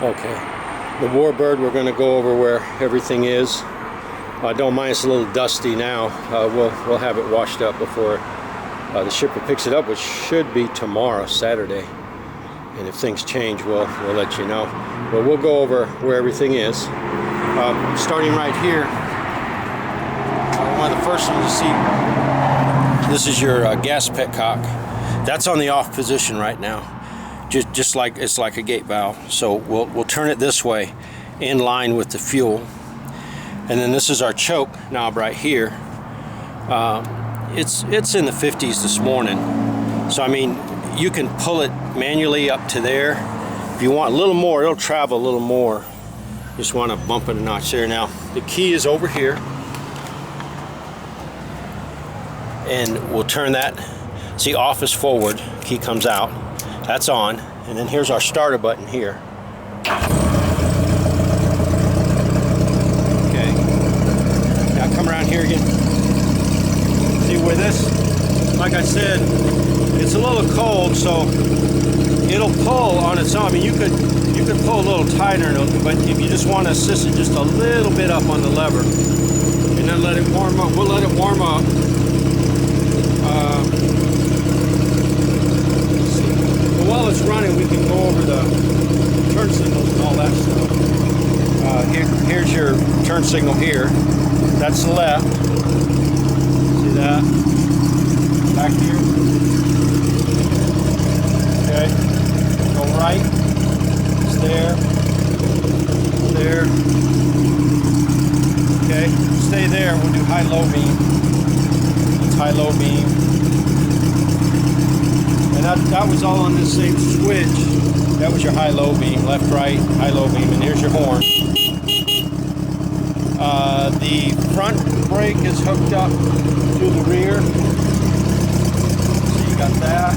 Okay, the Warbird, we're going to go over where everything is. Don't mind, it's a little dusty now. We'll have it washed up before the shipper picks it up, which should be tomorrow, Saturday. And if things change, we'll let you know. But we'll go over where everything is. Starting right here, one of the first ones you see, this is your gas petcock. That's on the off position right now. Just like it's like a gate valve. So we'll turn it this way, in line with the fuel. And then this is our choke knob right here. It's in the 50s this morning. So I mean, you can pull it manually up to there. If you want a little more, it'll travel a little more. Just want to bump it a notch there. Now the key is over here, and we'll turn that. See, off is forward. Key comes out. That's on, and then here's our starter button here. Okay, now come around here again. See where this, like I said, it's a little cold, so it'll pull on its own. I mean, you could pull a little tighter, but if you just want to assist it just a little bit up on the lever, and then let it warm up. We'll let it warm up. While it's running, we can go over the turn signals and all that stuff. Here's your turn signal here. That's the left. See that? Back here. Okay. Go right. It's there. There. Okay. Stay there. We'll do high-low beam. It's high-low beam. And that was all on this same switch. That was your high-low beam, left, right, high-low beam, and here's your horn. The front brake is hooked up to the rear. So you got that,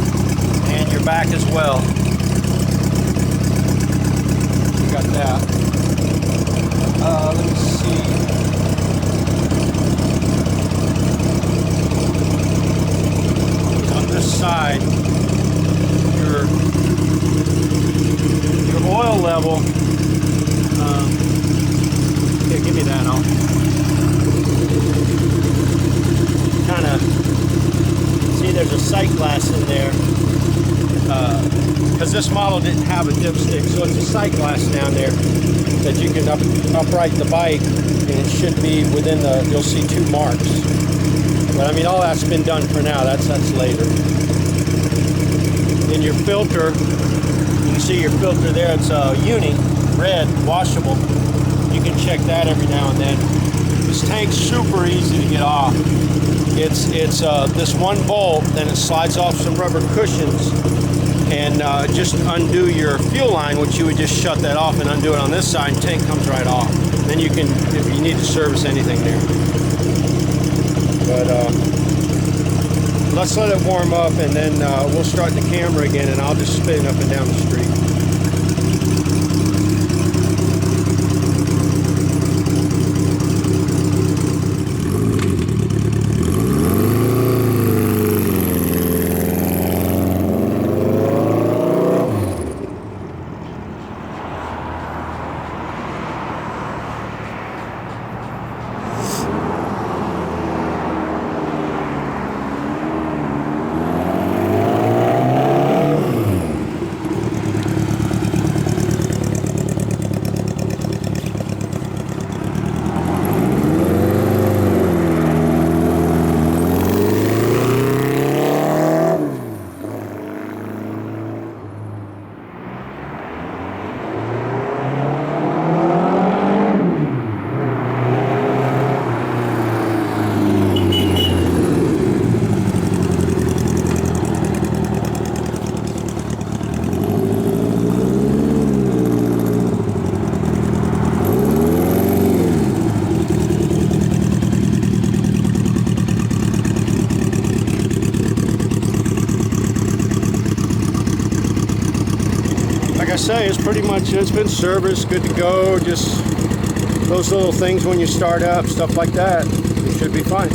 and your back as well. You got that. Let me see. On this side, your oil level. Here, give me that. I'll kind of see there's a sight glass in there because this model didn't have a dipstick, so it's a sight glass down there that you can upright the bike, and it should be within the. You'll see 2 marks. But I mean, all that's been done for now. That's later. In your filter, you can see your filter there. It's a uni, red, washable. You can check that every now and then. This tank's super easy to get off. It's this one bolt, then it slides off some rubber cushions, and just undo your fuel line, which you would just shut that off and undo it on this side, and tank comes right off. Then you can, if you need to service anything there. But let's let it warm up, and then we'll start the camera again, and I'll just spin up and down the street. I say, it's pretty much, it's been serviced, good to go. Just those little things when you start up, stuff like that, it should be fine.